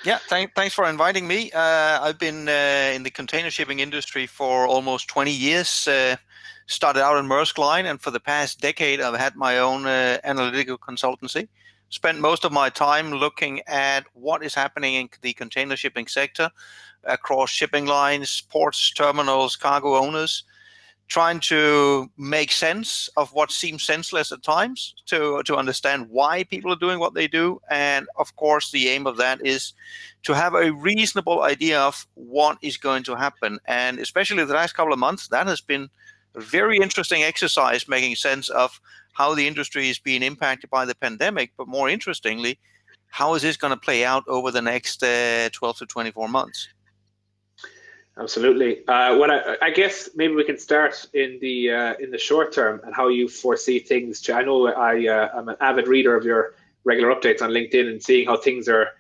Yeah, thanks for inviting me. I've been in the container shipping industry for almost 20 years. Started out in Maersk Line, and for the past decade, I've had my own analytical consultancy. Spent most of my time looking at what is happening in the container shipping sector across shipping lines, ports, terminals, cargo owners, trying to make sense of what seems senseless at times to understand why people are doing what they do. And of course, the aim of that is to have a reasonable idea of what is going to happen. And especially the last couple of months, that has been a very interesting exercise, making sense of how the industry is being impacted by the pandemic. But more interestingly, how is this going to play out over the next 12 to 24 months? Absolutely. I guess maybe we can start in the short term and how you foresee things. I know I'm an avid reader of your regular updates on LinkedIn and seeing how things are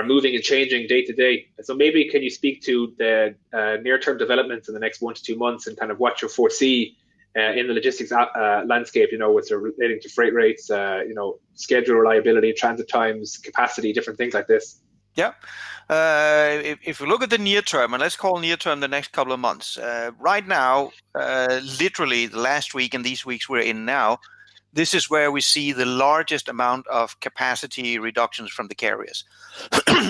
moving and changing day to day. So maybe can you speak to the near term developments in the next 1 to 2 months and kind of what you foresee in the logistics landscape? With relating to freight rates, schedule reliability, transit times, capacity, different things like this. Yeah. If you look at the near term, and let's call near term the next couple of months, right now, literally the last week and these weeks we're in now, this is where we see the largest amount of capacity reductions from the carriers.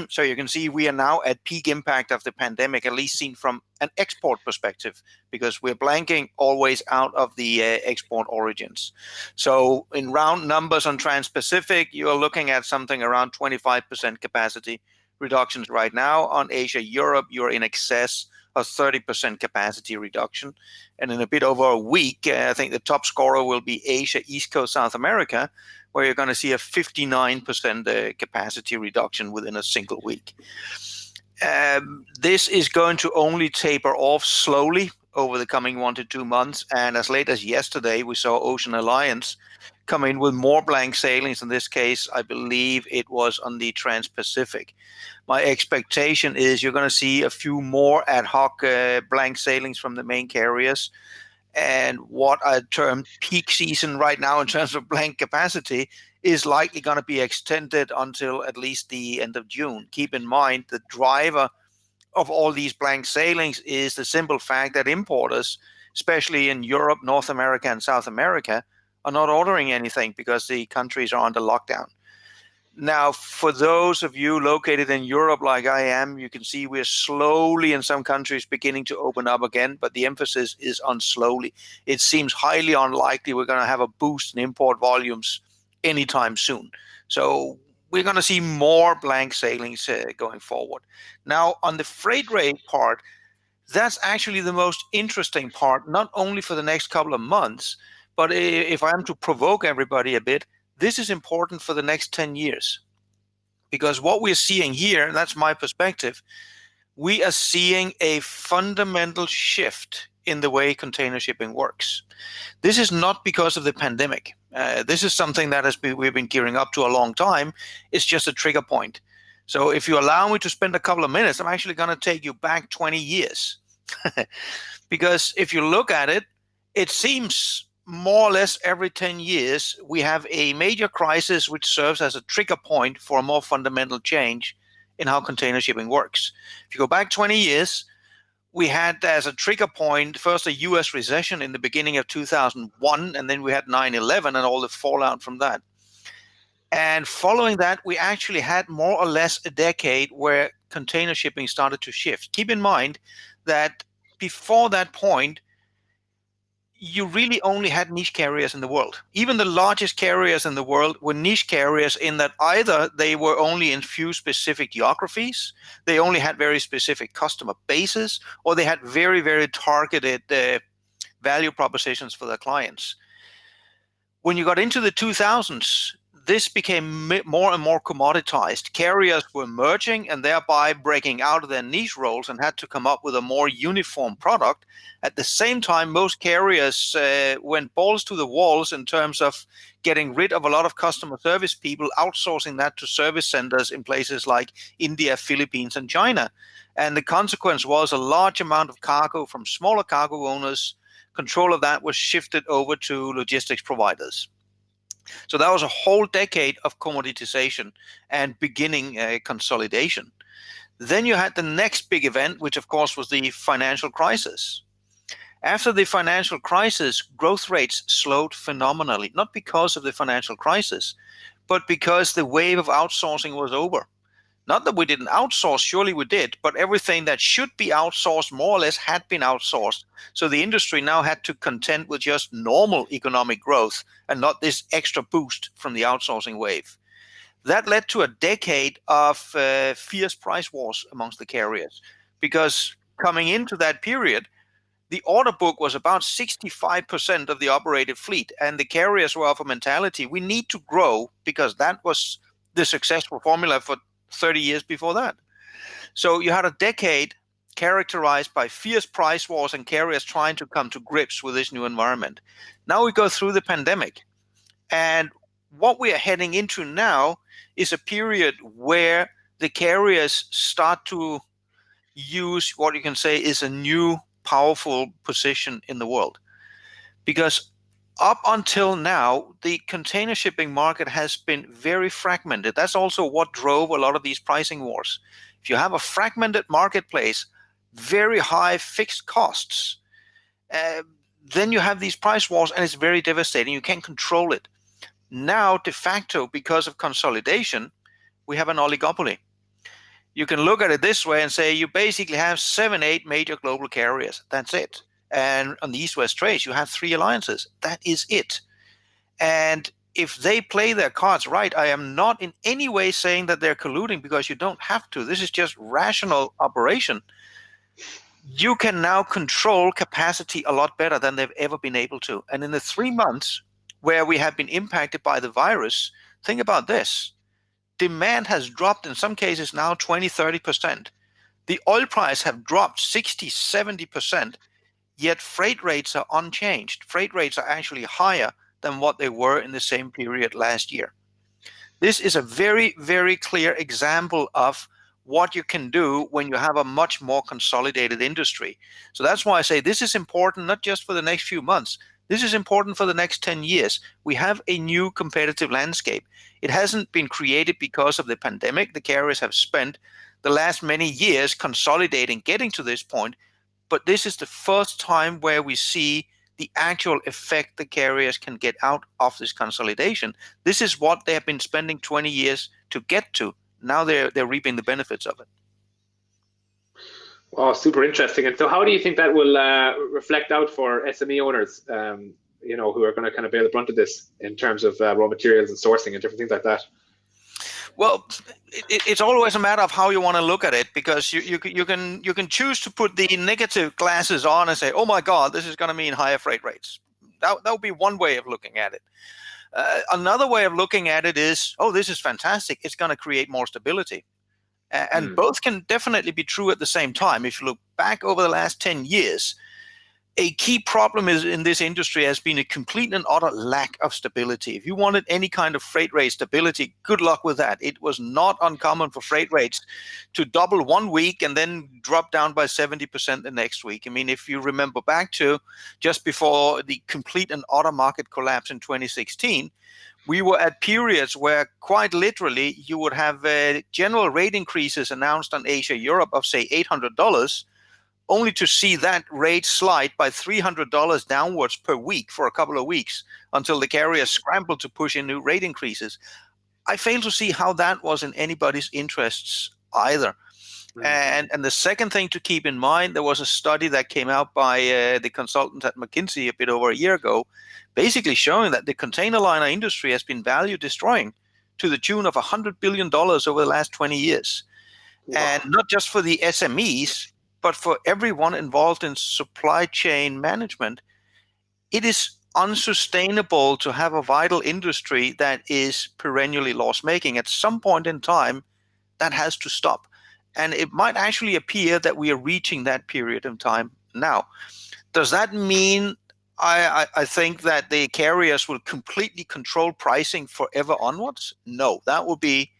So you can see we are now at peak impact of the pandemic, at least seen from an export perspective, because we're blanking always out of the export origins. So in round numbers on Trans-Pacific, you're looking at something around 25% capacity reductions right now. On Asia, Europe, you're in excess of 30% capacity reduction. And in a bit over a week, I think the top scorer will be Asia, East Coast, South America, where you're going to see a 59% capacity reduction within a single week. This is going to only taper off slowly over the coming 1 to 2 months. And as late as yesterday, we saw Ocean Alliance come in with more blank sailings. In this case, I believe it was on the Trans-Pacific. My expectation is you're going to see a few more ad hoc blank sailings from the main carriers. And what I term peak season right now in terms of blank capacity is likely going to be extended until at least the end of June. Keep in mind, the driver of all these blank sailings is the simple fact that importers, especially in Europe, North America, and South America, are not ordering anything because the countries are under lockdown. Now, for those of you located in Europe like I am, you can see we're slowly in some countries beginning to open up again, but the emphasis is on slowly. It seems highly unlikely we're going to have a boost in import volumes anytime soon. So we're going to see more blank sailings going forward. Now, on the freight rate part, that's actually the most interesting part, not only for the next couple of months, but if I am to provoke everybody a bit, this is important for the next 10 years. Because what we're seeing here, and that's my perspective, we are seeing a fundamental shift in the way container shipping works. This is not because of the pandemic. This is something that we've been gearing up to a long time. It's just a trigger point. So if you allow me to spend a couple of minutes, I'm actually going to take you back 20 years. Because if you look at it, it seems more or less every 10 years, we have a major crisis which serves as a trigger point for a more fundamental change in how container shipping works. If you go back 20 years, we had as a trigger point first a US recession in the beginning of 2001, and then we had 9/11 and all the fallout from that. And following that, we actually had more or less a decade where container shipping started to shift. Keep in mind that before that point, you really only had niche carriers in the world. Even the largest carriers in the world were niche carriers in that either they were only in few specific geographies, they only had very specific customer bases, or they had very, very targeted value propositions for their clients. When you got into the 2000s, this became more and more commoditized. Carriers were merging and thereby breaking out of their niche roles and had to come up with a more uniform product. At the same time, most carriers went balls to the walls in terms of getting rid of a lot of customer service people, outsourcing that to service centers in places like India, Philippines, and China. And the consequence was a large amount of cargo from smaller cargo owners. Control of that was shifted over to logistics providers. So that was a whole decade of commoditization and beginning consolidation. Then you had the next big event, which of course was the financial crisis. After the financial crisis, growth rates slowed phenomenally, not because of the financial crisis, but because the wave of outsourcing was over. Not that we didn't outsource, surely we did, but everything that should be outsourced more or less had been outsourced. So the industry now had to contend with just normal economic growth and not this extra boost from the outsourcing wave. That led to a decade of fierce price wars amongst the carriers, because coming into that period, the order book was about 65% of the operated fleet, and the carriers were of a mentality, we need to grow, because that was the successful formula for 30 years before that. So you had a decade characterized by fierce price wars and carriers trying to come to grips with this new environment. Now we go through the pandemic, and what we are heading into now is a period where the carriers start to use what you can say is a new powerful position in the world. Because up until now, the container shipping market has been very fragmented. That's also what drove a lot of these pricing wars. If you have a fragmented marketplace, very high fixed costs, then you have these price wars, and it's very devastating. You can't control it. Now, de facto, because of consolidation, we have an oligopoly. You can look at it this way and say you basically have 7, 8 major global carriers. That's it. And on the East-West trades, you have 3 alliances. That is it. And if they play their cards right, I am not in any way saying that they're colluding, because you don't have to. This is just rational operation. You can now control capacity a lot better than they've ever been able to. And in the 3 months where we have been impacted by the virus, think about this. Demand has dropped in some cases now 20, 30%. The oil price have dropped 60, 70%, yet freight rates are unchanged. Freight rates are actually higher than what they were in the same period last year. This is a very, very clear example of what you can do when you have a much more consolidated industry. So that's why I say this is important, not just for the next few months. This is important for the next 10 years. We have a new competitive landscape. It hasn't been created because of the pandemic. The carriers have spent the last many years consolidating, getting to this point. But this is the first time where we see the actual effect the carriers can get out of this consolidation. This is what they have been spending 20 years to get to. Now they're reaping the benefits of it. Oh, super interesting. And so how do you think that will reflect out for SME owners, who are going to kind of bear the brunt of this in terms of raw materials and sourcing and different things like that? Well, it's always a matter of how you want to look at it, because you can choose to put the negative glasses on and say, oh my God, this is going to mean higher freight rates. That would be one way of looking at it. Another way of looking at it is, oh, this is fantastic. It's going to create more stability. And both can definitely be true at the same time. If you look back over the last 10 years, a key problem is in this industry has been a complete and utter lack of stability. If you wanted any kind of freight rate stability, good luck with that. It was not uncommon for freight rates to double one week and then drop down by 70% the next week. I mean, if you remember back to just before the complete and utter market collapse in 2016, we were at periods where quite literally you would have general rate increases announced on Asia-Europe of, say, $800, only to see that rate slide by $300 downwards per week for a couple of weeks until the carriers scrambled to push in new rate increases. I fail to see how that was in anybody's interests either. And the second thing to keep in mind, there was a study that came out by the consultant at McKinsey a bit over a year ago, basically showing that the container liner industry has been value destroying to the tune of $100 billion over the last 20 years. Wow. And not just for the SMEs, but for everyone involved in supply chain management. It is unsustainable to have a vital industry that is perennially loss-making. At some point in time, that has to stop. And it might actually appear that we are reaching that period of time now. Does that mean I think that the carriers will completely control pricing forever onwards? No, that would be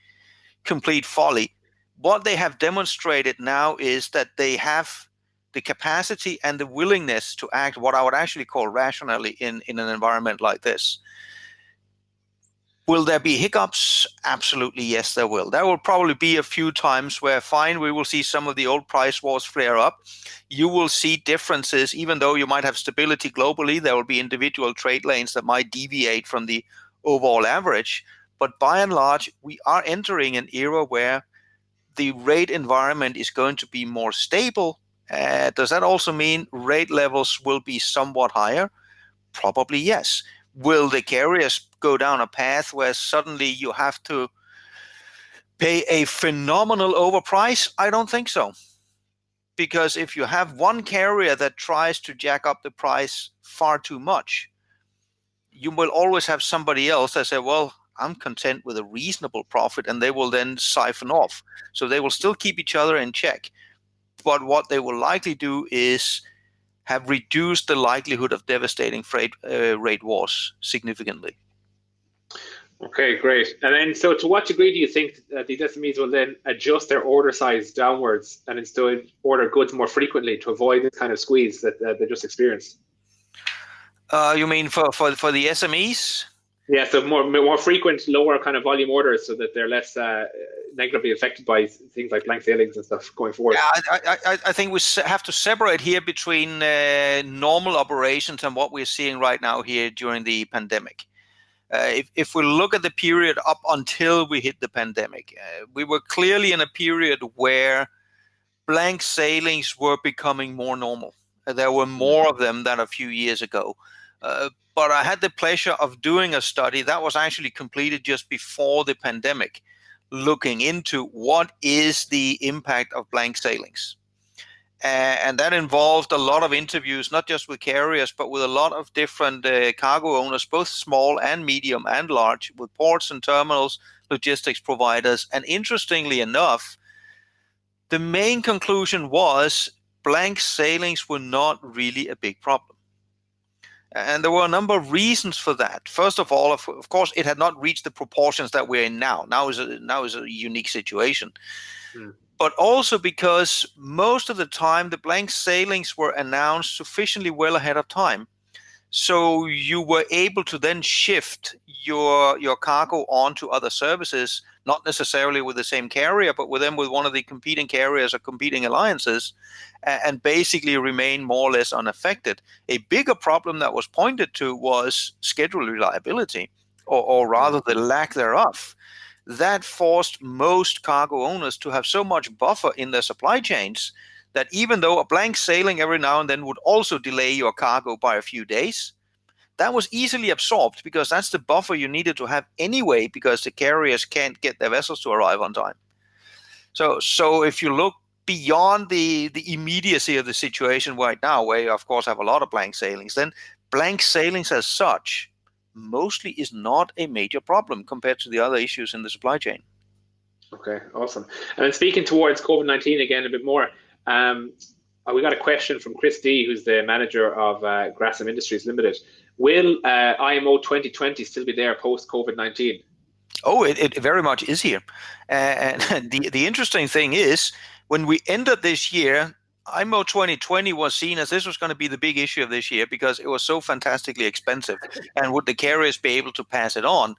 complete folly. What they have demonstrated now is that they have the capacity and the willingness to act what I would actually call rationally in an environment like this. Will there be hiccups? Absolutely, yes, there will. There will probably be a few times where, fine, we will see some of the old price wars flare up. You will see differences, even though you might have stability globally, there will be individual trade lanes that might deviate from the overall average. But by and large, we are entering an era where the rate environment is going to be more stable. Does that also mean rate levels will be somewhat higher? Probably yes. Will the carriers go down a path where suddenly you have to pay a phenomenal overprice? I don't think so. Because if you have one carrier that tries to jack up the price far too much, you will always have somebody else that say, well, I'm content with a reasonable profit, and they will then siphon off. So they will still keep each other in check. But what they will likely do is have reduced the likelihood of devastating freight rate wars significantly. Okay, great. And then, so to what degree do you think that these SMEs will then adjust their order size downwards and instead order goods more frequently to avoid this kind of squeeze that they just experienced? You mean for the SMEs? Yeah, so more frequent, lower kind of volume orders, so that they're less negatively affected by things like blank sailings and stuff going forward. Yeah, I think we have to separate here between normal operations and what we're seeing right now here during the pandemic. If we look at the period up until we hit the pandemic, we were clearly in a period where blank sailings were becoming more normal. There were more of them than a few years ago. But I had the pleasure of doing a study that was actually completed just before the pandemic, looking into what is the impact of blank sailings. And that involved a lot of interviews, not just with carriers, but with a lot of different cargo owners, both small and medium and large, with ports and terminals, logistics providers. And interestingly enough, the main conclusion was blank sailings were not really a big problem. And there were a number of reasons for that. First of all, of course, it had not reached the proportions that we're in now. Now is a unique situation. But also because most of the time the blank sailings were announced sufficiently well ahead of time. So you were able to then shift your cargo onto other services, not necessarily with the same carrier, but with one of the competing carriers or competing alliances, and basically remain more or less unaffected. A bigger problem that was pointed to was schedule reliability, or rather the lack thereof. That forced most cargo owners to have so much buffer in their supply chains that even though a blank sailing every now and then would also delay your cargo by a few days, that was easily absorbed because that's the buffer you needed to have anyway, because the carriers can't get their vessels to arrive on time. So if you look beyond the immediacy of the situation right now, where you of course have a lot of blank sailings, then blank sailings as such mostly is not a major problem compared to the other issues in the supply chain. Okay, awesome. And then speaking towards COVID-19 again a bit more, we got a question from Chris D, who's the manager of Grassam Industries Limited. Will IMO 2020 still be there post COVID-19? Oh, it very much is here. And the interesting thing is, when we ended this year, IMO 2020 was seen as this was going to be the big issue of this year because it was so fantastically expensive. And would the carriers be able to pass it on?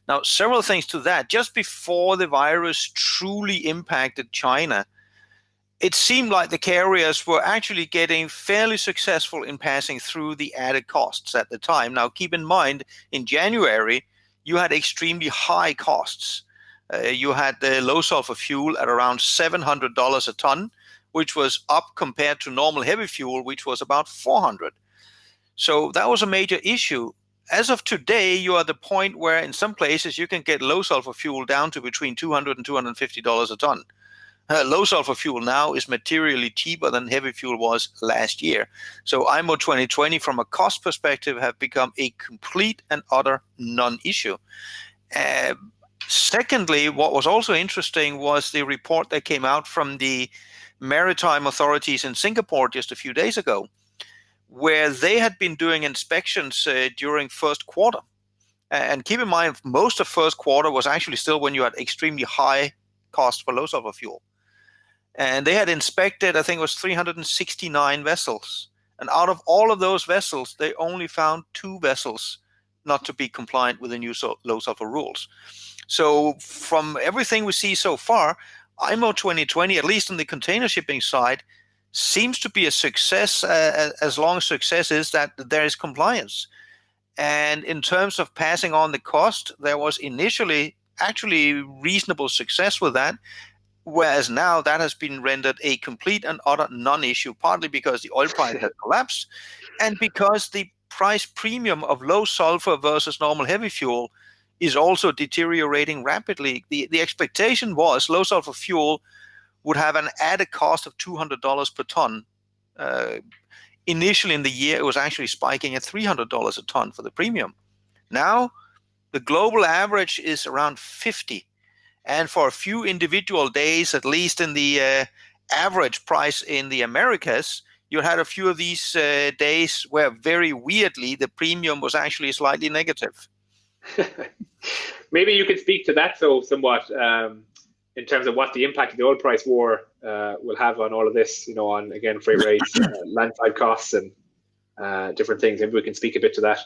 Now, several things to that. Just before the virus truly impacted China, it seemed like the carriers were actually getting fairly successful in passing through the added costs at the time. Now, keep in mind, in January, you had extremely high costs. You had the low sulfur fuel at around $700 a ton, which was up compared to normal heavy fuel, which was about $400. So that was a major issue. As of today, you are at the point where in some places you can get low sulfur fuel down to between $200 and $250 a ton. Low sulfur fuel now is materially cheaper than heavy fuel was last year. So IMO 2020 from a cost perspective have become a complete and utter non-issue. Secondly, what was also interesting was the report that came out from the maritime authorities in Singapore just a few days ago, where they had been doing inspections during first quarter. And keep in mind, most of first quarter was actually still when you had extremely high cost for low sulfur fuel. And they had inspected, I think it was 369 vessels. And out of all of those vessels, they only found 2 vessels not to be compliant with the new low sulfur rules. So from everything we see so far, IMO 2020, at least on the container shipping side, seems to be a success, as long as success is that there is compliance. And in terms of passing on the cost, there was initially actually reasonable success with that, whereas now that has been rendered a complete and utter non-issue, partly because the oil price has collapsed and because the price premium of low sulfur versus normal heavy fuel is also deteriorating rapidly. The expectation was low sulfur fuel would have an added cost of $200 per ton. Initially in the year, it was actually spiking at $300 a ton for the premium. Now, the global average is around 50. And for a few individual days, at least in the average price in the Americas, you had a few of these days where very weirdly the premium was actually slightly negative. Maybe you could speak to that somewhat in terms of what the impact of the oil price war will have on all of this, on, again, freight rates, landside costs, and different things. Maybe we can speak a bit to that.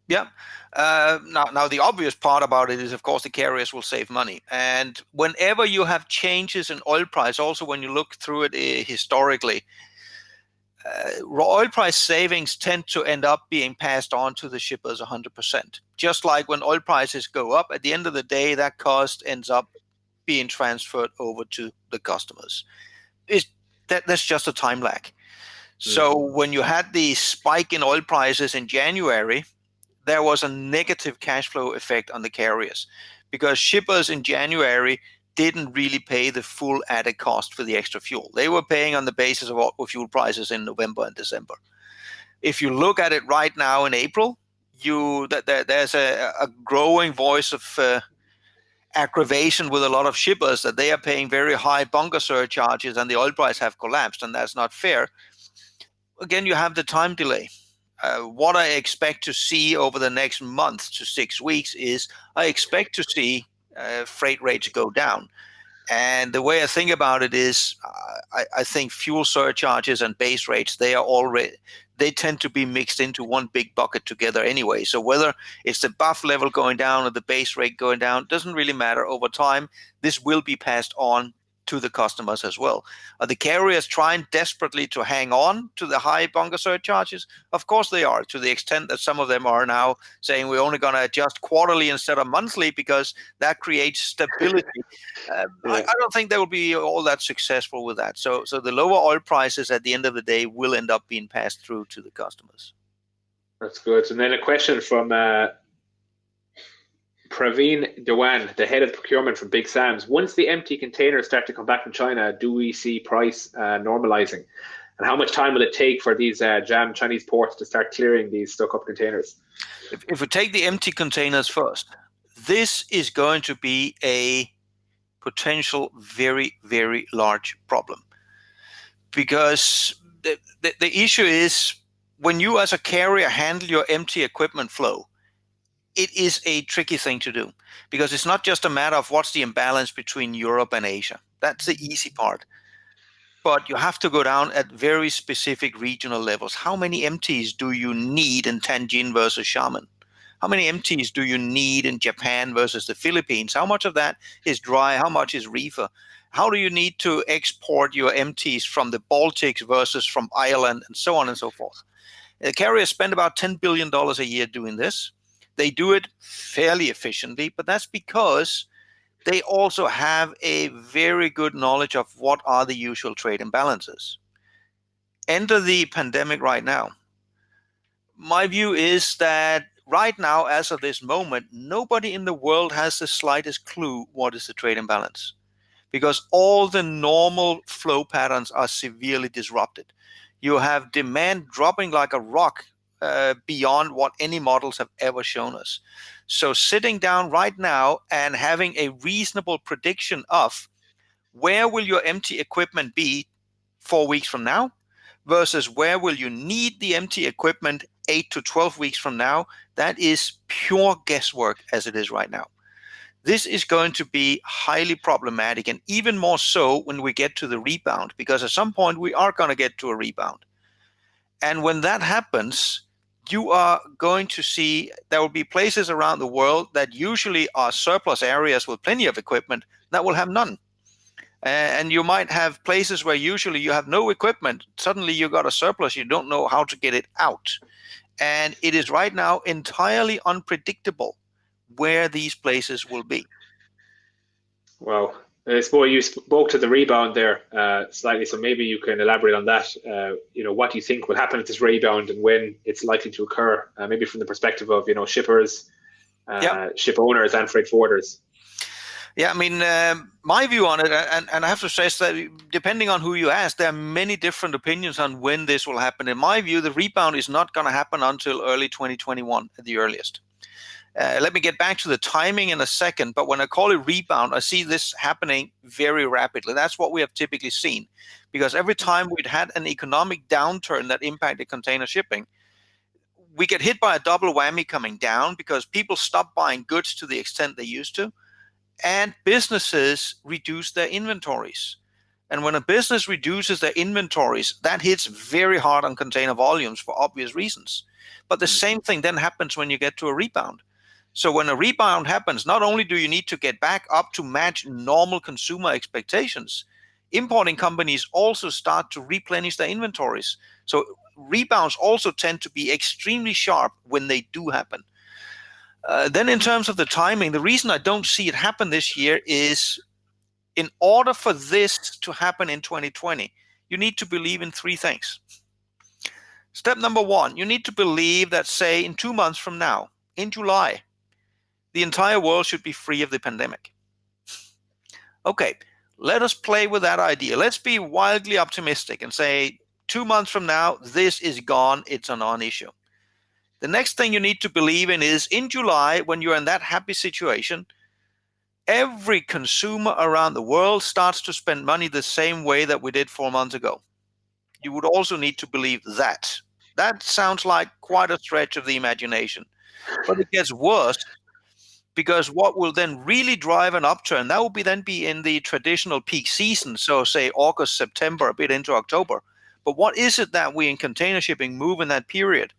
Yeah. Now, the obvious part about it is, of course, the carriers will save money. And whenever you have changes in oil price, also when you look through it historically, oil price savings tend to end up being passed on to the shippers 100%. Just like when oil prices go up, at the end of the day, that cost ends up being transferred over to the customers. That's just a time lag. So when you had the spike in oil prices in January, there was a negative cash flow effect on the carriers because shippers in January didn't really pay the full added cost for the extra fuel. They were paying on the basis of what were fuel prices in November and December. If you look at it right now in April, there's a growing voice of aggravation with a lot of shippers that they are paying very high bunker surcharges and the oil price have collapsed, and that's not fair. Again, you have the time delay. What I expect to see over the next month to 6 weeks is I expect to see freight rates go down. And the way I think about it is I think fuel surcharges and base rates, they tend to be mixed into one big bucket together anyway. So whether it's the BAF level going down or the base rate going down, doesn't really matter. Over time, this will be passed on to the customers as well. Are the carriers trying desperately to hang on to the high bunker surcharges? Of course they are, to the extent that some of them are now saying we're only going to adjust quarterly instead of monthly because that creates stability. I don't think they will be all that successful with that. So the lower oil prices at the end of the day will end up being passed through to the customers. That's good. And then a question from Praveen Dewan, the head of procurement from Big Sam's. Once the empty containers start to come back from China, do we see price normalizing? And how much time will it take for these jammed Chinese ports to start clearing these stuck-up containers? If we take the empty containers first, this is going to be a potential very, very large problem. Because the issue is when you as a carrier handle your empty equipment flow, it is a tricky thing to do because it's not just a matter of what's the imbalance between Europe and Asia. That's the easy part. But you have to go down at very specific regional levels. How many empties do you need in Tianjin versus Xiamen? How many empties do you need in Japan versus the Philippines? How much of that is dry? How much is reefer? How do you need to export your empties from the Baltics versus from Ireland and so on and so forth? The carriers spend about $10 billion a year doing this. They do it fairly efficiently, but that's because they also have a very good knowledge of what are the usual trade imbalances. Enter the pandemic right now. My view is that right now, as of this moment, nobody in the world has the slightest clue what is the trade imbalance because all the normal flow patterns are severely disrupted. You have demand dropping like a rock beyond what any models have ever shown us. So sitting down right now and having a reasonable prediction of where will your empty equipment be 4 weeks from now versus where will you need the empty equipment 8 to 12 weeks from now, that is pure guesswork as it is right now. This is going to be highly problematic, and even more so when we get to the rebound, because at some point we are going to get to a rebound. And when that happens, you are going to see there will be places around the world that usually are surplus areas with plenty of equipment that will have none. And you might have places where usually you have no equipment. Suddenly you got a surplus, you don't know how to get it out. And it is right now entirely unpredictable where these places will be. Wow. I suppose you spoke to the rebound there slightly, so maybe you can elaborate on that. What do you think will happen at this rebound and when it's likely to occur? Maybe from the perspective of shippers, Yeah. ship owners, and freight forwarders. Yeah, I mean, my view on it, and I have to stress that depending on who you ask, there are many different opinions on when this will happen. In my view, the rebound is not going to happen until early 2021 at the earliest. Let me get back to the timing in a second, but when I call it rebound, I see this happening very rapidly. That's what we have typically seen, because every time we'd had an economic downturn that impacted container shipping, we get hit by a double whammy coming down because people stop buying goods to the extent they used to, and businesses reduce their inventories. And when a business reduces their inventories, that hits very hard on container volumes for obvious reasons. But the same thing then happens when you get to a rebound. So when a rebound happens, not only do you need to get back up to match normal consumer expectations, importing companies also start to replenish their inventories. So rebounds also tend to be extremely sharp when they do happen. Then in terms of the timing, the reason I don't see it happen this year is in order for this to happen in 2020, you need to believe in three things. Step number one, you need to believe that, say, in 2 months from now, in July, the entire world should be free of the pandemic. Okay, let us play with that idea. Let's be wildly optimistic and say 2 months from now, this is gone, it's a non-issue. The next thing you need to believe in is in July, when you're in that happy situation, every consumer around the world starts to spend money the same way that we did 4 months ago. You would also need to believe that. That sounds like quite a stretch of the imagination. But it gets worse, because what will then really drive an upturn, that will then be in the traditional peak season, so say August, September, a bit into October. But what is it that we in container shipping move in that period?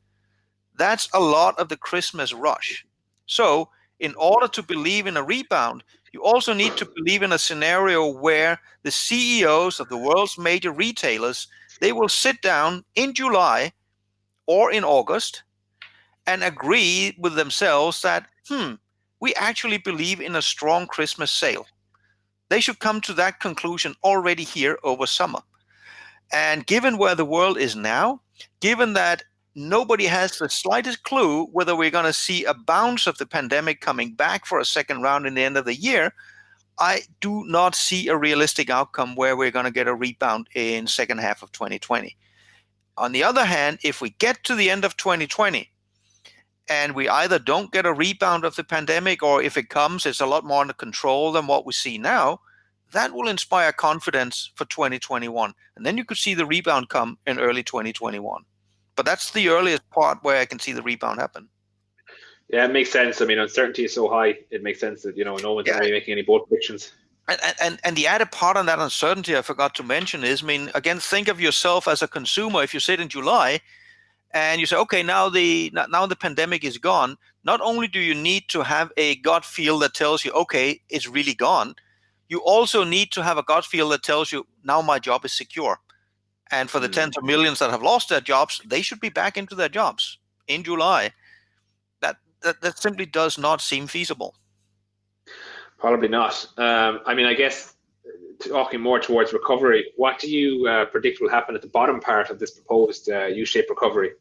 That's a lot of the Christmas rush. So in order to believe in a rebound, you also need to believe in a scenario where the CEOs of the world's major retailers, they will sit down in July or in August and agree with themselves that, we actually believe in a strong Christmas sale. They should come to that conclusion already here over summer. And given where the world is now, given that nobody has the slightest clue whether we're going to see a bounce of the pandemic coming back for a second round in the end of the year, I do not see a realistic outcome where we're going to get a rebound in second half of 2020. On the other hand, if we get to the end of 2020 and we either don't get a rebound of the pandemic, or if it comes, it's a lot more under control than what we see now, that will inspire confidence for 2021. And then you could see the rebound come in early 2021. But that's the earliest part where I can see the rebound happen. Yeah, it makes sense. I mean, uncertainty is so high, it makes sense that, no one's really making any bold predictions. And the added part on that uncertainty I forgot to mention is, again, think of yourself as a consumer. If you sit in July and you say, okay, now the pandemic is gone, not only do you need to have a gut feel that tells you, okay, it's really gone, you also need to have a gut feel that tells you, now my job is secure. And for the tens of millions that have lost their jobs, they should be back into their jobs in July. That simply does not seem feasible. Probably not. I guess talking more towards recovery, what do you predict will happen at the bottom part of this proposed U-shaped recovery?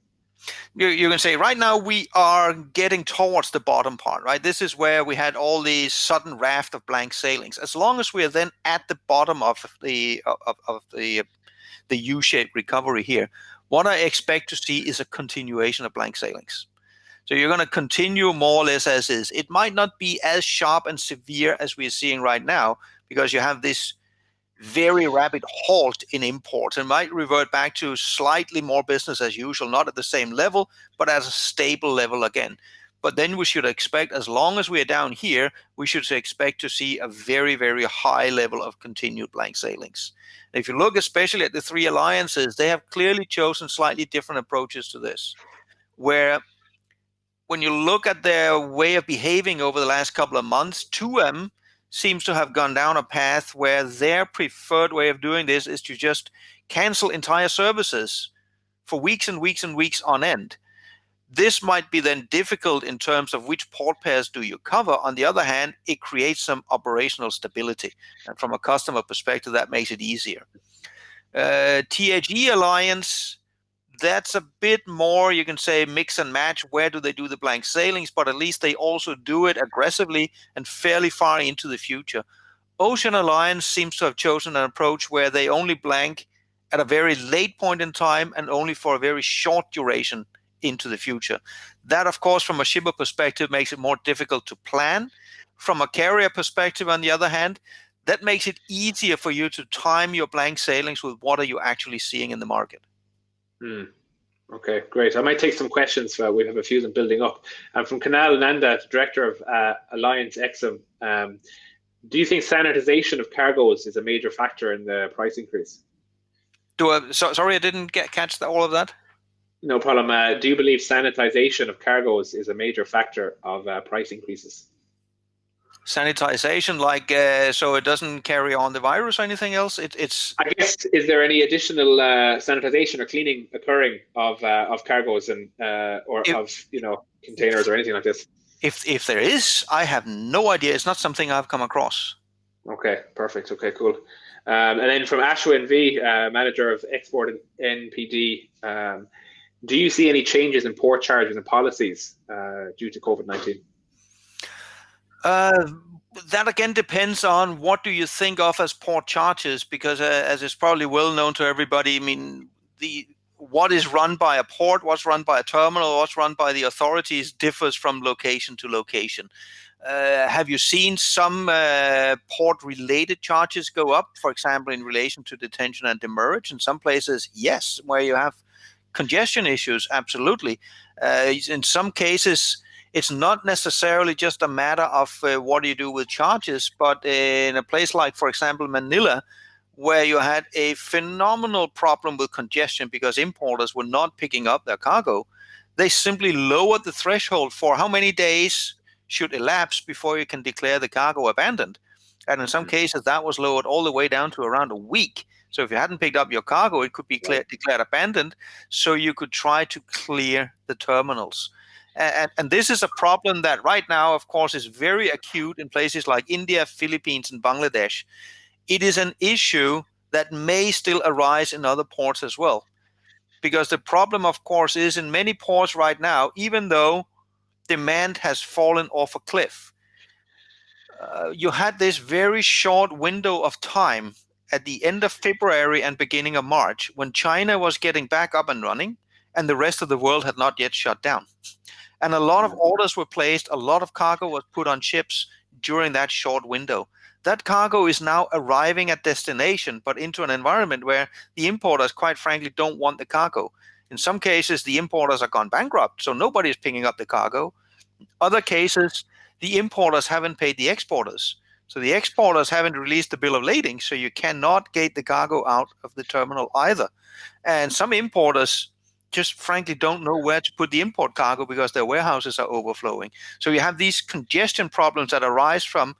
You can say right now we are getting towards the bottom part, right? This is where we had all these sudden raft of blank sailings. As long as we are then at the bottom of the U-shaped recovery here, what I expect to see is a continuation of blank sailings. So you're going to continue more or less as is. It might not be as sharp and severe as we are seeing right now, because you have this very rapid halt in imports, and might revert back to slightly more business as usual, not at the same level, but at a stable level again. But then we should expect, as long as we are down here, we should expect to see a very, very high level of continued blank sailings. And if you look especially at the three alliances, they have clearly chosen slightly different approaches to this. where when you look at their way of behaving over the last couple of months, 2M seems to have gone down a path where their preferred way of doing this is to just cancel entire services for weeks and weeks and weeks on end. This might be then difficult in terms of which port pairs do you cover. On the other hand, it creates some operational stability. And from a customer perspective, that makes it easier. THE Alliance, that's a bit more, you can say, mix and match. Where do they do the blank sailings? But at least they also do it aggressively and fairly far into the future. Ocean Alliance seems to have chosen an approach where they only blank at a very late point in time and only for a very short duration into the future. That, of course, from a shipper perspective, makes it more difficult to plan. From a carrier perspective, on the other hand, that makes it easier for you to time your blank sailings with what are you actually seeing in the market. Okay, great. I might take some questions. We have a few of them building up. From Kanal Nanda, Director of Alliance Exim, do you think sanitization of cargoes is a major factor in the price increase? Sorry, I didn't catch all of that. No problem. Do you believe sanitization of cargoes is a major factor of price increases? Sanitization, like so it doesn't carry on the virus or anything else? It's. I guess, is there any additional sanitization or cleaning occurring of cargoes and of containers or anything like this? If there is, I have no idea. It's not something I've come across. Okay, perfect. Okay, cool. And then from Ashwin V, Manager of Export and NPD, do you see any changes in port charges and policies due to COVID-19? That again depends on what do you think of as port charges, because as is probably well known to everybody, I mean, what is run by a port, what's run by a terminal, what's run by the authorities differs from location to location. Have you seen some port-related charges go up, for example, in relation to detention and demurrage? In some places, yes. Where you have congestion issues, absolutely. In some cases, it's not necessarily just a matter of what do you do with charges, but in a place like, for example, Manila, where you had a phenomenal problem with congestion because importers were not picking up their cargo, they simply lowered the threshold for how many days should elapse before you can declare the cargo abandoned. And in some cases, that was lowered all the way down to around a week. So if you hadn't picked up your cargo, it could be declared abandoned, so you could try to clear the terminals. And this is a problem that right now, of course, is very acute in places like India, Philippines, and Bangladesh. It is an issue that may still arise in other ports as well. Because the problem, of course, is in many ports right now, even though demand has fallen off a cliff, you had this very short window of time at the end of February and beginning of March when China was getting back up and running and the rest of the world had not yet shut down. And a lot of orders were placed, a lot of cargo was put on ships during that short window. That cargo is now arriving at destination, but into an environment where the importers, quite frankly, don't want the cargo. In some cases, the importers are gone bankrupt, so nobody is picking up the cargo. Other cases, the importers haven't paid the exporters. So the exporters haven't released the bill of lading, so you cannot gate the cargo out of the terminal either. And some importers just frankly don't know where to put the import cargo because their warehouses are overflowing. So you have these congestion problems that arise from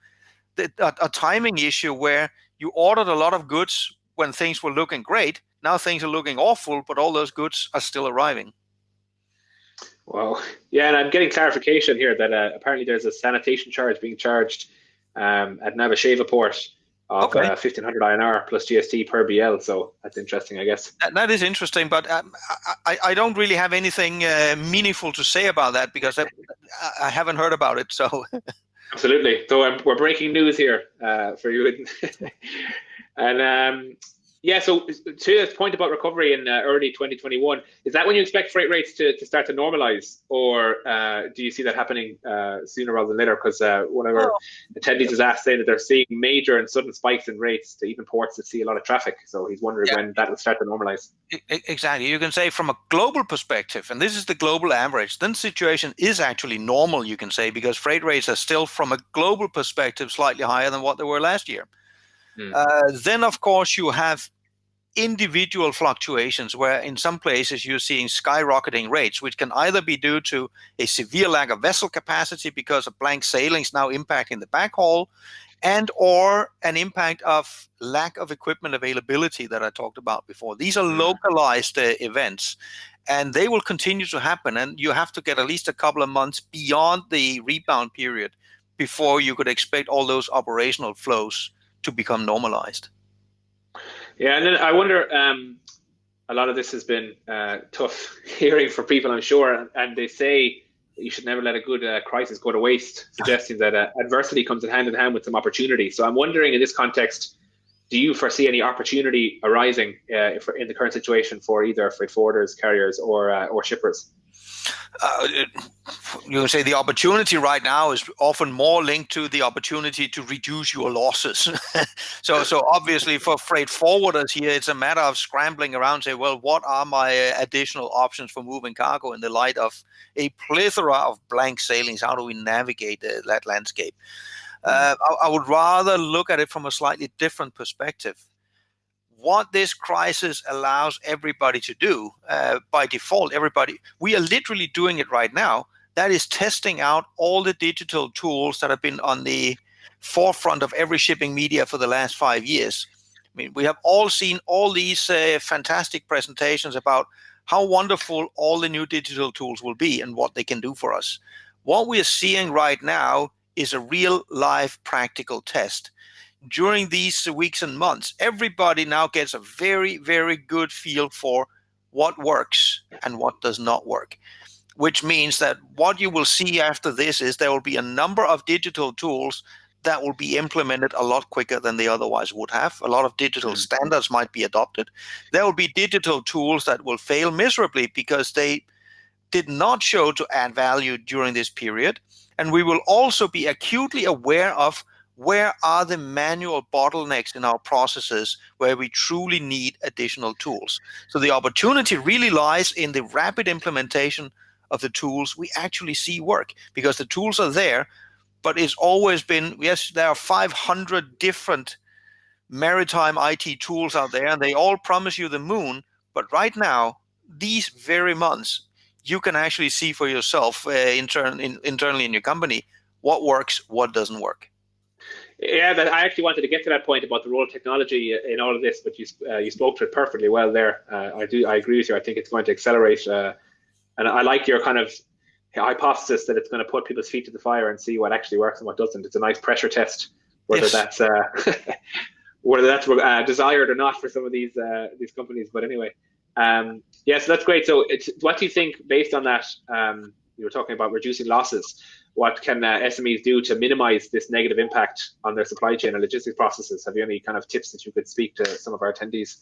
a timing issue where you ordered a lot of goods when things were looking great. Now things are looking awful, but all those goods are still arriving. Well, yeah, and I'm getting clarification here that apparently there's a sanitation charge being charged at Navasheva port of 1,500 INR plus GST per BL. So that's interesting, I guess. That is interesting, but I don't really have anything meaningful to say about that because I haven't heard about it. So absolutely. So we're breaking news here for you. And yeah, so to this point about recovery in early 2021, is that when you expect freight rates to start to normalize, or do you see that happening sooner rather than later? Because one of our attendees has asked, saying that they're seeing major and sudden spikes in rates to even ports that see a lot of traffic. So he's wondering when that will start to normalize. Exactly. You can say from a global perspective, and this is the global average, then the situation is actually normal, you can say, because freight rates are still, from a global perspective, slightly higher than what they were last year. Then, of course, you have individual fluctuations where in some places you're seeing skyrocketing rates, which can either be due to a severe lack of vessel capacity because of blank sailings now impacting the backhaul, and or an impact of lack of equipment availability that I talked about before. These are localized events, and they will continue to happen. And you have to get at least a couple of months beyond the rebound period before you could expect all those operational flows to become normalized. Yeah, and then I wonder, a lot of this has been tough hearing for people, I'm sure, and they say you should never let a good crisis go to waste, suggesting that adversity comes in hand with some opportunity. So I'm wondering, in this context, do you foresee any opportunity arising in the current situation for either freight forwarders, carriers, or shippers? You can say the opportunity right now is often more linked to the opportunity to reduce your losses. So obviously for freight forwarders here, it's a matter of scrambling around and say, well, what are my additional options for moving cargo in the light of a plethora of blank sailings? How do we navigate that landscape? I would rather look at it from a slightly different perspective. What this crisis allows everybody to do, by default, we are literally doing it right now. That is testing out all the digital tools that have been on the forefront of every shipping media for the last 5 years. I mean, we have all seen all these fantastic presentations about how wonderful all the new digital tools will be and what they can do for us. What we are seeing right now is a real live practical test. During these weeks and months, everybody now gets a very, very good feel for what works and what does not work, which means that what you will see after this is there will be a number of digital tools that will be implemented a lot quicker than they otherwise would have. A lot of digital standards might be adopted. There will be digital tools that will fail miserably because they did not show to add value during this period. And we will also be acutely aware of where are the manual bottlenecks in our processes where we truly need additional tools. So the opportunity really lies in the rapid implementation of the tools we actually see work, because the tools are there, but it's always been, yes, there are 500 different maritime IT tools out there, and they all promise you the moon. But right now, these very months, you can actually see for yourself internally in your company what works, what doesn't work. Yeah, I actually wanted to get to that point about the role of technology in all of this, but you spoke to it perfectly well there. I agree with you. I think it's going to accelerate, and I like your kind of hypothesis that it's going to put people's feet to the fire and see what actually works and what doesn't. It's a nice pressure test, whether that's desired or not for some of these companies. But anyway, so that's great. So what do you think, based on that? You were talking about reducing losses. What can SMEs do to minimize this negative impact on their supply chain and logistics processes? Have you any kind of tips that you could speak to some of our attendees?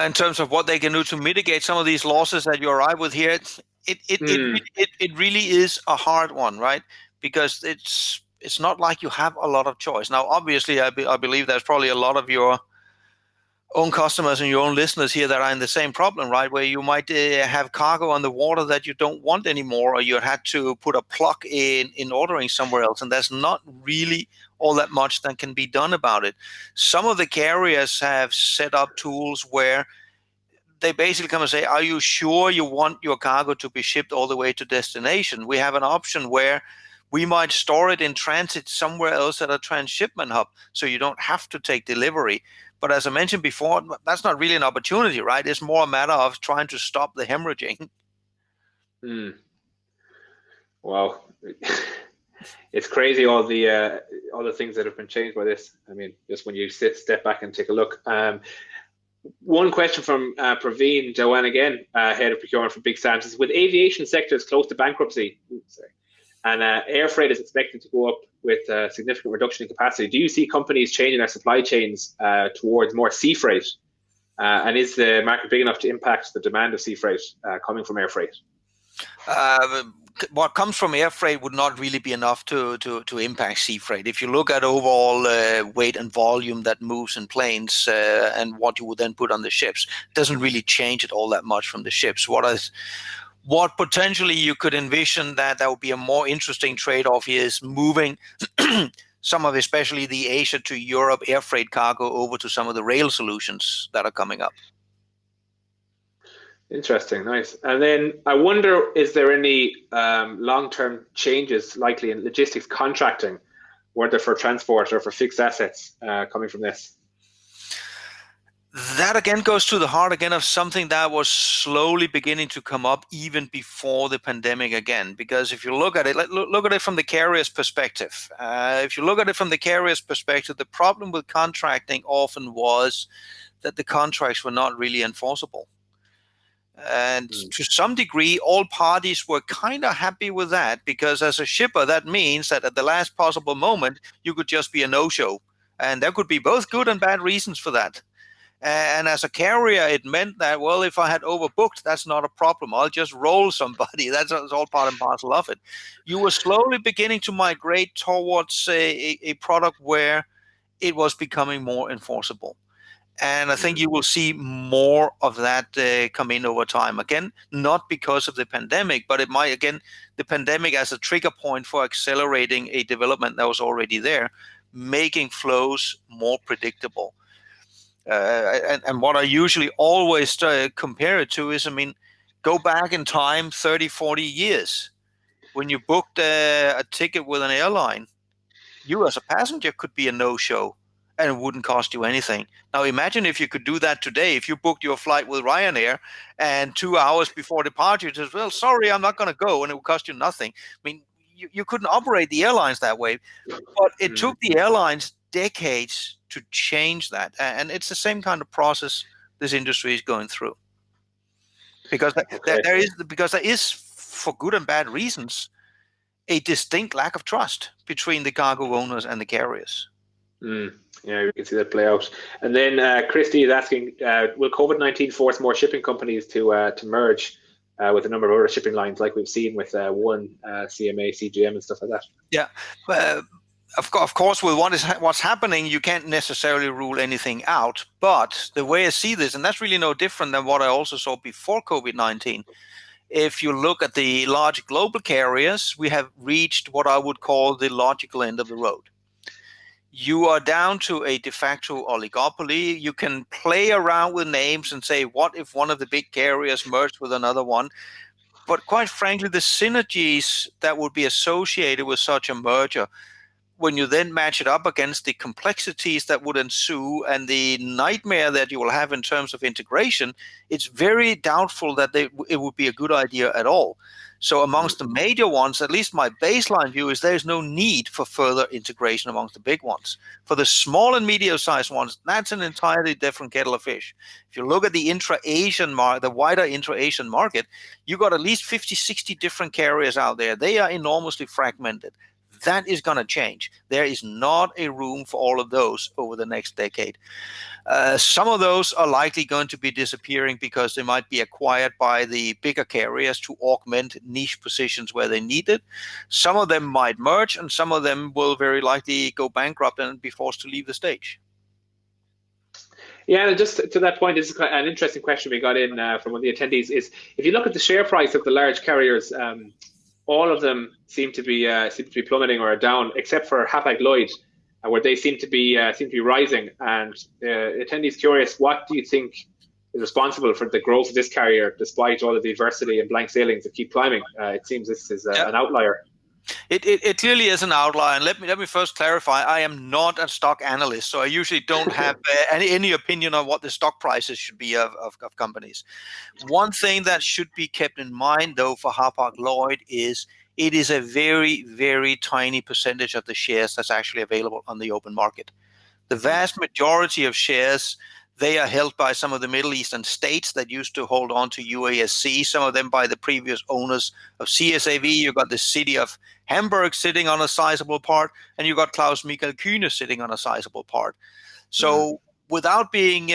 In terms of what they can do to mitigate some of these losses that you arrive with here, it really is a hard one, right? Because it's not like you have a lot of choice. Now, obviously, I believe there's probably a lot of your own customers and your own listeners here that are in the same problem, right? Where you might have cargo on the water that you don't want anymore, or you had to put a plug in ordering somewhere else, and there's not really all that much that can be done about it. Some of the carriers have set up tools where they basically come and say, are you sure you want your cargo to be shipped all the way to destination? We have an option where we might store it in transit somewhere else at a transshipment hub, so you don't have to take delivery. But as I mentioned before, that's not really an opportunity, right? It's more a matter of trying to stop the hemorrhaging. Wow, it's crazy all the things that have been changed by this. I mean, just when you step back and take a look. One question from Praveen Jawan again, head of procurement for Big Sam, says, with aviation sectors close to bankruptcy, and air freight is expected to go up with a significant reduction in capacity, do you see companies changing their supply chains towards more sea freight? And is the market big enough to impact the demand of sea freight coming from air freight? What comes from air freight would not really be enough to impact sea freight. If you look at overall weight and volume that moves in planes and what you would then put on the ships, it doesn't really change it all that much from the ships. What potentially you could envision that would be a more interesting trade-off is moving some of especially the Asia to Europe air freight cargo over to some of the rail solutions that are coming up. Interesting, nice. And then I wonder, is there any long-term changes likely in logistics contracting, whether for transport or for fixed assets coming from this? That again goes to the heart again of something that was slowly beginning to come up even before the pandemic again. Because if you look at it, look at it from the carrier's perspective. If you look at it from the carrier's perspective, the problem with contracting often was that the contracts were not really enforceable. And to some degree, all parties were kind of happy with that, because as a shipper, that means that at the last possible moment, you could just be a no-show. And there could be both good and bad reasons for that. And as a carrier, it meant that, well, if I had overbooked, that's not a problem. I'll just roll somebody. That's all part and parcel of it. You were slowly beginning to migrate towards a product where it was becoming more enforceable. And I think you will see more of that come in over time. Again, not because of the pandemic, but it might, again, the pandemic as a trigger point for accelerating a development that was already there, making flows more predictable. And what I usually always compare it to is, I mean, go back in time 30, 40 years. When you booked a ticket with an airline, you as a passenger could be a no-show and it wouldn't cost you anything. Now imagine if you could do that today. If you booked your flight with Ryanair and 2 hours before departure, you just, well, sorry, I'm not going to go, and it would cost you nothing. I mean, you couldn't operate the airlines that way. But it took the airlines decades to change that. And it's the same kind of process this industry is going through. Because there is, for good and bad reasons, a distinct lack of trust between the cargo owners and the carriers. Yeah, we can see that play out. And then Christy is asking, will COVID-19 force more shipping companies to merge with a number of other shipping lines, like we've seen with one CMA, CGM, and stuff like that? Yeah, of course, with what's happening, you can't necessarily rule anything out. But the way I see this, and that's really no different than what I also saw before COVID-19. If you look at the large global carriers, we have reached what I would call the logical end of the road. You are down to a de facto oligopoly. You can play around with names and say, what if one of the big carriers merged with another one? But quite frankly, the synergies that would be associated with such a merger, when you then match it up against the complexities that would ensue and the nightmare that you will have in terms of integration, it's very doubtful that it would be a good idea at all. So amongst the major ones, at least my baseline view is there's no need for further integration amongst the big ones. For the small and medium-sized ones, that's an entirely different kettle of fish. If you look at the intra-Asian market, the wider intra-Asian market, you got at least 50, 60 different carriers out there. They are enormously fragmented. That is going to change. There is not a room for all of those over the next decade. Some of those are likely going to be disappearing because they might be acquired by the bigger carriers to augment niche positions where they need it. Some of them might merge, and some of them will very likely go bankrupt and be forced to leave the stage. Yeah, and just to that point, this is an interesting question we got in from one of the attendees. Is if you look at the share price of the large carriers, all of them seem to be plummeting or down, except for Hapag-Lloyd, where they seem to be rising. And attendees curious, what do you think is responsible for the growth of this carrier, despite all of the adversity and blank sailings that keep climbing? It seems this is an outlier. It clearly is an outlier. And let me first clarify, I am not a stock analyst, so I usually don't have any opinion on what the stock prices should be of companies. One thing that should be kept in mind, though, for Hapag-Lloyd is it is a very, very tiny percentage of the shares that's actually available on the open market. The vast majority of shares, they are held by some of the Middle Eastern states that used to hold on to UASC, some of them by the previous owners of CSAV. You got the city of Hamburg sitting on a sizable part, and you got Klaus Michael Kühne sitting on a sizable part. So without being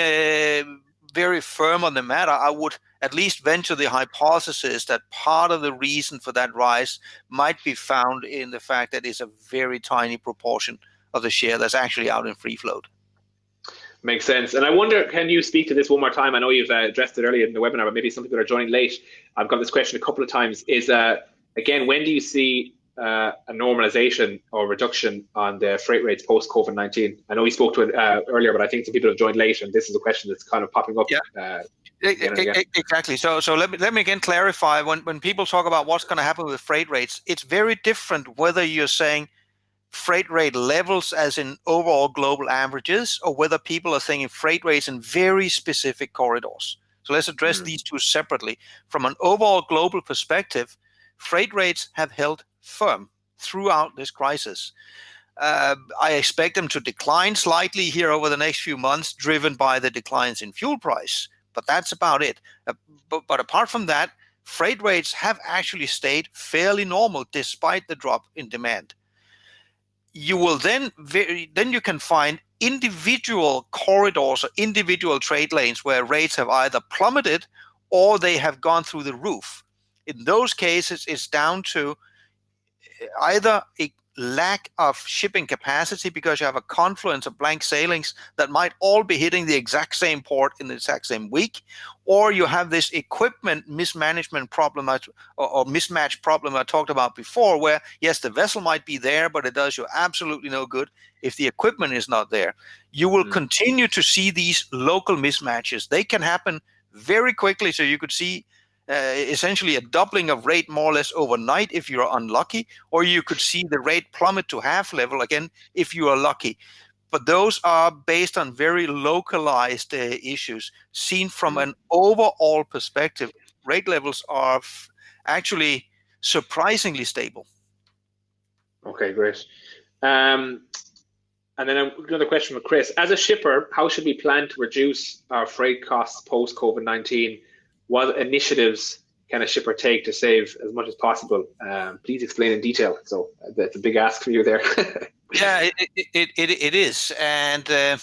very firm on the matter, I would at least venture the hypothesis that part of the reason for that rise might be found in the fact that it's a very tiny proportion of the share that's actually out in free float. Makes sense. And I wonder, can you speak to this one more time? I know you've addressed it earlier in the webinar, but maybe some people are joining late. I've got this question a couple of times. Is again, when do you see a normalization or reduction on the freight rates post COVID-19? I know we spoke to it earlier, but I think some people have joined late, and this is a question that's kind of popping up. Yeah. Exactly. So let me again clarify. When people talk about what's going to happen with freight rates, it's very different whether you're saying freight rate levels as in overall global averages, or whether people are thinking freight rates in very specific corridors. So let's address these two separately. From an overall global perspective, freight rates have held firm throughout this crisis. I expect them to decline slightly here over the next few months, driven by the declines in fuel price. But that's about it. But apart from that, freight rates have actually stayed fairly normal despite the drop in demand. You will then you can find individual corridors or individual trade lanes where rates have either plummeted or they have gone through the roof. In those cases, it's down to either a lack of shipping capacity because you have a confluence of blank sailings that might all be hitting the exact same port in the exact same week, or you have this equipment mismanagement problem or mismatch problem I talked about before, where yes, the vessel might be there, but it does you absolutely no good if the equipment is not there. You will continue to see these local mismatches. They can happen very quickly, so you could see essentially a doubling of rate more or less overnight if you're unlucky, or you could see the rate plummet to half level again if you are lucky. But those are based on very localized issues. Seen from an overall perspective, rate levels are actually surprisingly stable. Okay, great. And then another question for Chris. As a shipper, how should we plan to reduce our freight costs post COVID-19? What initiatives can a shipper take to save as much as possible? Please explain in detail. So that's a big ask for you there. Yeah, it is. And I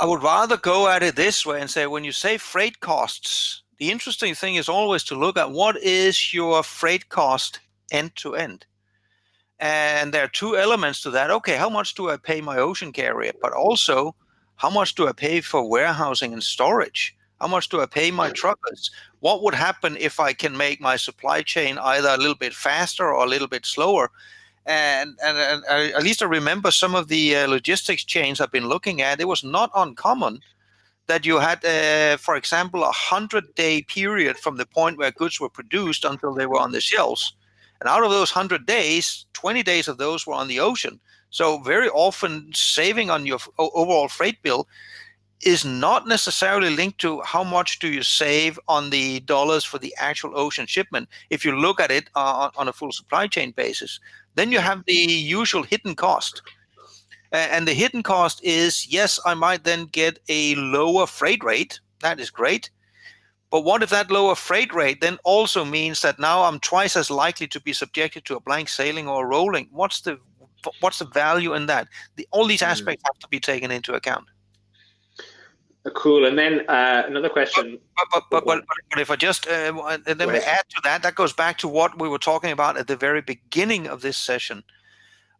would rather go at it this way and say, when you say freight costs, the interesting thing is always to look at what is your freight cost end to end. And there are two elements to that. Okay, how much do I pay my ocean carrier? But also, how much do I pay for warehousing and storage? How much do I pay my truckers? What would happen if I can make my supply chain either a little bit faster or a little bit slower? And at least I remember some of the logistics chains I've been looking at. It was not uncommon that you had, for example, 100-day period from the point where goods were produced until they were on the shelves. And out of those 100 days, 20 days of those were on the ocean. So very often saving on your overall freight bill is not necessarily linked to how much do you save on the dollars for the actual ocean shipment. If you look at it on a full supply chain basis, then you have the usual hidden cost. And the hidden cost is, yes, I might then get a lower freight rate. That is great. But what if that lower freight rate then also means that now I'm twice as likely to be subjected to a blank sailing or a rolling? What's the value in that? All these aspects have to be taken into account. Cool. And then another question. But if I just let me add to that, that goes back to what we were talking about at the very beginning of this session.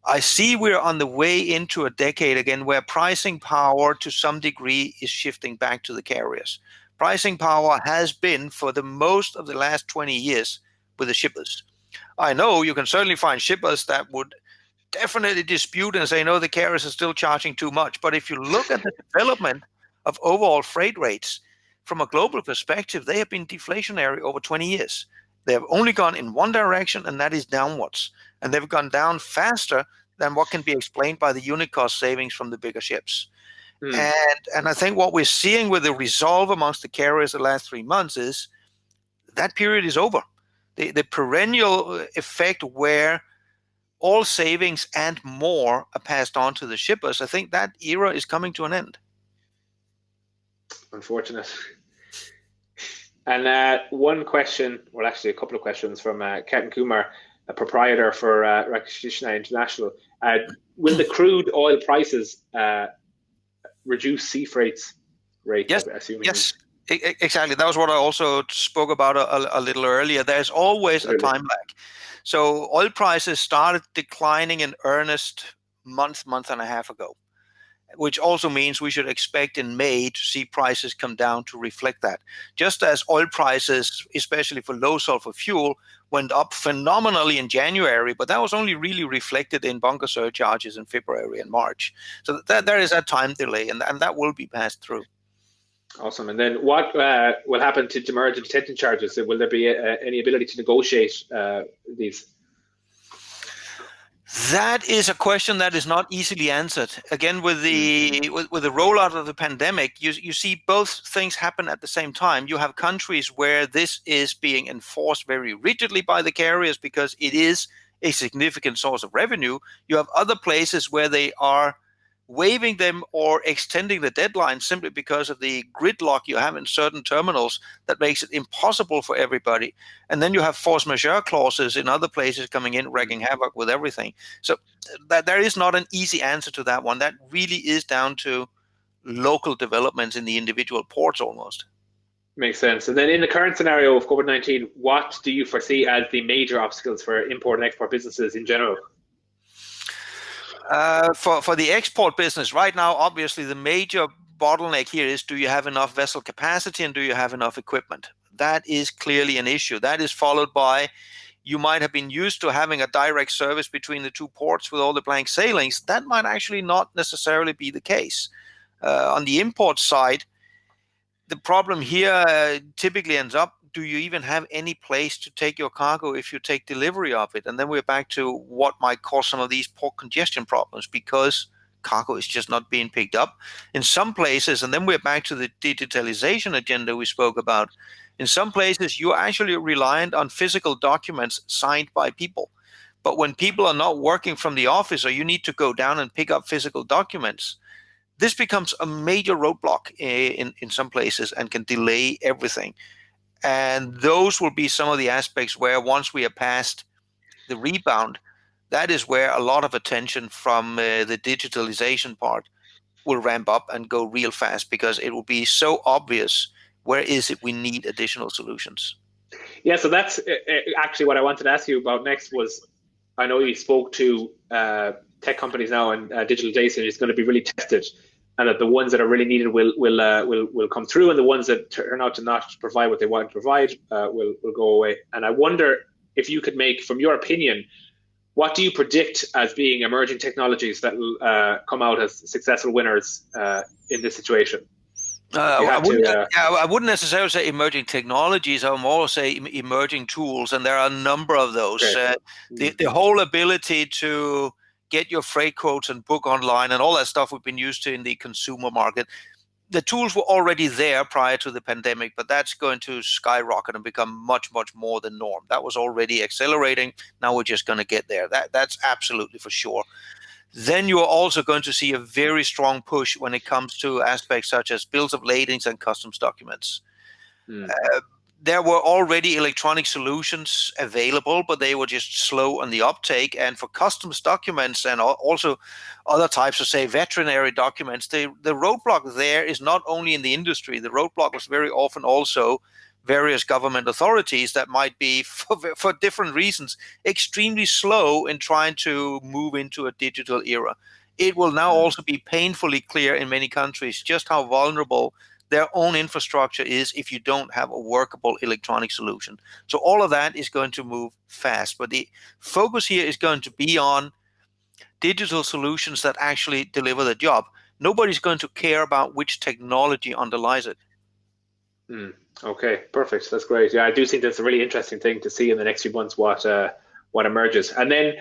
I see we're on the way into a decade again where pricing power to some degree is shifting back to the carriers. Pricing power has been for the most of the last 20 years with the shippers. I know you can certainly find shippers that would definitely dispute and say, no, the carriers are still charging too much. But if you look at the development of overall freight rates from a global perspective, they have been deflationary over 20 years. They have only gone in one direction, and that is downwards. And they've gone down faster than what can be explained by the unit cost savings from the bigger ships. And I think what we're seeing with the resolve amongst the carriers the last 3 months is that period is over. The perennial effect where all savings and more are passed on to the shippers, I think that era is coming to an end. Unfortunate. And one question, well, actually a couple of questions from Ketan Kumar, a proprietor for Regionalisation International. Will the crude oil prices reduce sea freight's rate? Yes, yes, exactly. That was what I also spoke about a little earlier. There's always a time lag. So oil prices started declining in earnest month and a half ago. which also means we should expect in May to see prices come down to reflect that. Just as oil prices, especially for low sulfur fuel, went up phenomenally in January, but that was only really reflected in bunker surcharges in February and March. So there is a time delay, and that will be passed through. Awesome. And then what will happen to demurrage and detention charges? Will there be any ability to negotiate these? That is a question that is not easily answered. Again, with the with the rollout of the pandemic, you see both things happen at the same time. You have countries where this is being enforced very rigidly by the carriers because it is a significant source of revenue. You have other places where they are waiving them or extending the deadline simply because of the gridlock you have in certain terminals that makes it impossible for everybody. And then you have force majeure clauses in other places coming in, wreaking havoc with everything. So that there is not an easy answer to that one. That really is down to local developments in the individual ports almost. Makes sense. And then in the current scenario of COVID-19, what do you foresee as the major obstacles for import and export businesses in general? For the export business right now, obviously the major bottleneck here is, do you have enough vessel capacity and do you have enough equipment? That is clearly an issue. That is followed by, you might have been used to having a direct service between the two ports with all the blank sailings. That might actually not necessarily be the case. On the import side, the problem here typically ends up, do you even have any place to take your cargo if you take delivery of it? And then we're back to what might cause some of these port congestion problems, because cargo is just not being picked up in some places. And then we're back to the digitalization agenda we spoke about. In some places, you're actually reliant on physical documents signed by people. But when people are not working from the office, or you need to go down and pick up physical documents, this becomes a major roadblock in some places and can delay everything. And those will be some of the aspects where, once we are past the rebound, that is where a lot of attention from the digitalization part will ramp up and go real fast, because it will be so obvious where is it we need additional solutions. Yeah, so that's actually what I wanted to ask you about next. Was, I know you spoke to tech companies now, and digitalization is going to be really tested, and that the ones that are really needed will come through, and the ones that turn out to not provide what they want to provide will go away. And I wonder if you could make, from your opinion, what do you predict as being emerging technologies that will come out as successful winners in this situation? I wouldn't necessarily say emerging technologies. I would more say emerging tools, and there are a number of those. Okay. The whole ability to get your freight quotes and book online and all that stuff we've been used to in the consumer market. The tools were already there prior to the pandemic, but that's going to skyrocket and become much, much more the norm. That was already accelerating. Now we're just going to get there. That's absolutely for sure. Then you are also going to see a very strong push when it comes to aspects such as bills of ladings and customs documents. There were already electronic solutions available, but they were just slow on the uptake. And for customs documents and also other types of, say, veterinary documents, the roadblock there is not only in the industry. The roadblock was very often also various government authorities that might be, for different reasons, extremely slow in trying to move into a digital era. It will now also be painfully clear in many countries just how vulnerable their own infrastructure is if you don't have a workable electronic solution. So all of that is going to move fast. But the focus here is going to be on digital solutions that actually deliver the job. Nobody's going to care about which technology underlies it. Okay, perfect. That's great. Yeah, I do think that's a really interesting thing to see in the next few months what emerges. And then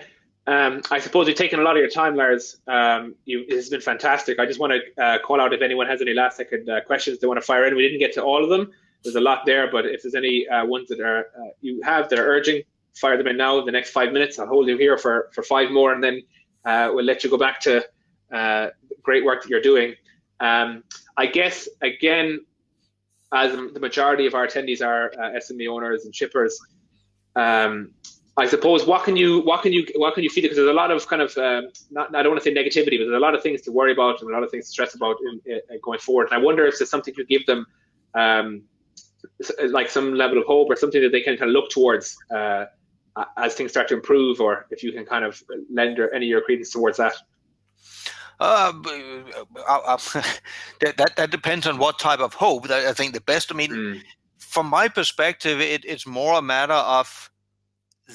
I suppose you've taken a lot of your time, Lars. It has been fantastic. I just want to call out if anyone has any last second questions they want to fire in. We didn't get to all of them. There's a lot there, but if there's any ones that are you have that are urging, fire them in now in the next 5 minutes. I'll hold you here for 5 more, and then we'll let you go back to great work that you're doing. I guess, again, as the majority of our attendees are SME owners and shippers, I suppose what can you feed? Because there's a lot of kind of I don't want to say negativity, but there's a lot of things to worry about and a lot of things to stress about going forward. And I wonder if there's something to give them, like some level of hope or something that they can kind of look towards as things start to improve, or if you can kind of lend any of your credence towards that. That depends on what type of hope. I think the best. I mean, from my perspective, it's more a matter of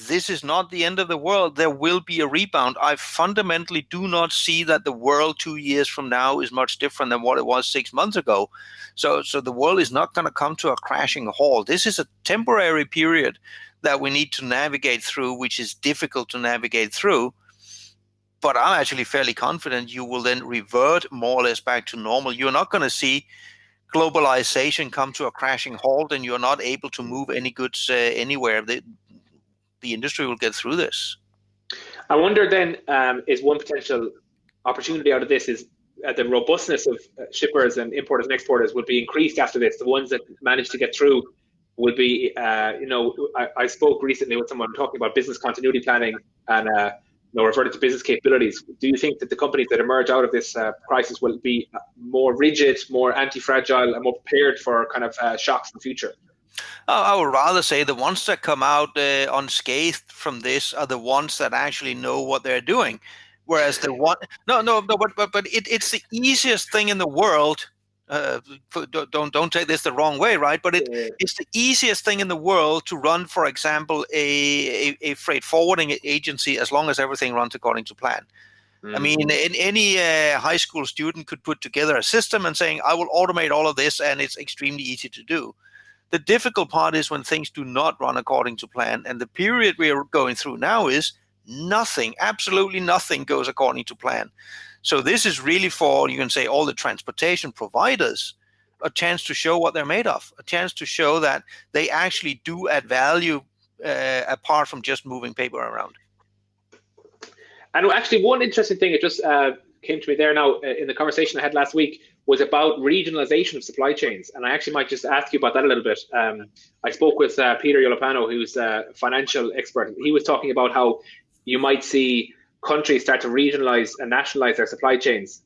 this is not the end of the world. There will be a rebound. I fundamentally do not see that the world 2 years from now is much different than what it was 6 months ago. So the world is not going to come to a crashing halt. This is a temporary period that we need to navigate through, which is difficult to navigate through. But I'm actually fairly confident you will then revert more or less back to normal. You're not going to see globalization come to a crashing halt, and you're not able to move any goods anywhere. The industry will get through this. I wonder then, is one potential opportunity out of this is the robustness of shippers and importers and exporters would be increased after this. The ones that manage to get through would be, I spoke recently with someone talking about business continuity planning and referred to business capabilities. Do you think that the companies that emerge out of this crisis will be more rigid, more anti-fragile, and more prepared for kind of shocks in the future? I would rather say the ones that come out unscathed from this are the ones that actually know what they're doing. Whereas the one, but it's the easiest thing in the world. Don't take this the wrong way, right? But it's the easiest thing in the world to run, for example, a freight forwarding agency as long as everything runs according to plan. I mean, any high school student could put together a system and saying, I will automate all of this, and it's extremely easy to do. The difficult part is when things do not run according to plan. And the period we are going through now is nothing, absolutely nothing goes according to plan. So this is really for, you can say, all the transportation providers, a chance to show what they're made of, a chance to show that they actually do add value apart from just moving paper around. And actually, one interesting thing, it just came to me there now in the conversation I had last week, was about regionalization of supply chains. And I actually might just ask you about that a little bit. I spoke with Peter Yolopano, who's a financial expert. He was talking about how you might see countries start to regionalize and nationalize their supply chains.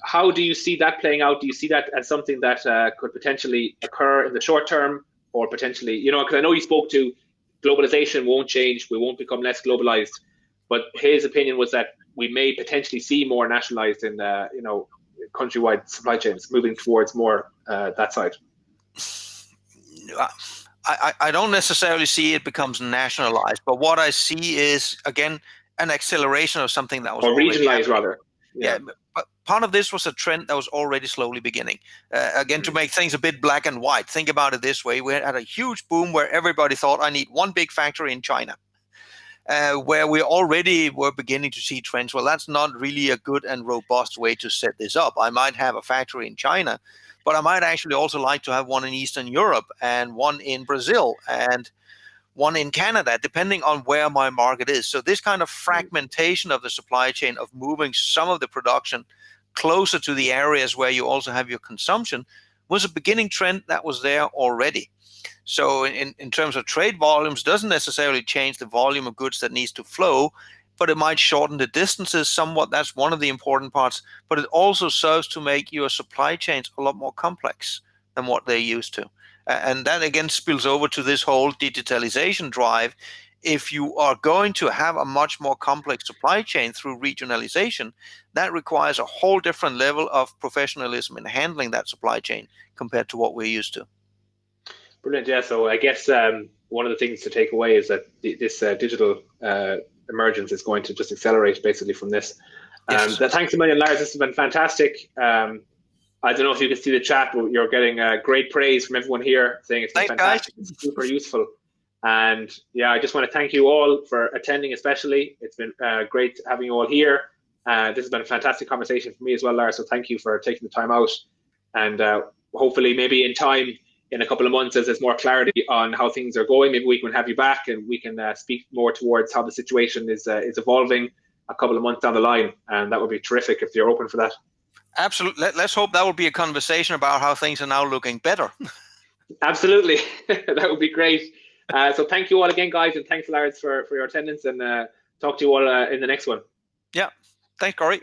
How do you see that playing out? Do you see that as something that could potentially occur in the short term, or potentially, because I know you spoke to globalization won't change, we won't become less globalized, but his opinion was that we may potentially see more nationalized in countrywide supply chains, moving towards more that side. I don't necessarily see it becomes nationalized, but what I see is, again, an acceleration of something that was regionalized rather. Yeah, but part of this was a trend that was already slowly beginning. Again, to make things a bit black and white, think about it this way. We had a huge boom where everybody thought, I need one big factory in China. Where we already were beginning to see trends. Well, that's not really a good and robust way to set this up. I might have a factory in China, but I might actually also like to have one in Eastern Europe and one in Brazil and one in Canada, depending on where my market is. So this kind of fragmentation of the supply chain, of moving some of the production closer to the areas where you also have your consumption, was a beginning trend that was there already. So in terms of trade volumes, doesn't necessarily change the volume of goods that needs to flow, but it might shorten the distances somewhat. That's one of the important parts. But it also serves to make your supply chains a lot more complex than what they used to. And that, again, spills over to this whole digitalization drive. If you are going to have a much more complex supply chain through regionalization, that requires a whole different level of professionalism in handling that supply chain compared to what we're used to. Brilliant. Yeah. So I guess one of the things to take away is that this digital emergence is going to just accelerate basically from this. Yes. Thanks a million, Lars. This has been fantastic. I don't know if you can see the chat, but you're getting great praise from everyone here saying it's been fantastic. It's super useful. And yeah, I just want to thank you all for attending, especially. It's been great having you all here. This has been a fantastic conversation for me as well, Lars. So thank you for taking the time out. And hopefully maybe in time, in a couple of months, as there's more clarity on how things are going, maybe we can have you back and we can speak more towards how the situation is evolving a couple of months down the line. And that would be terrific if you're open for that. Absolutely. Let's hope that will be a conversation about how things are now looking better. Absolutely. That would be great. So thank you all again, guys. And thanks, Lars, for your attendance, and talk to you all in the next one. Yeah. Thanks, Corey.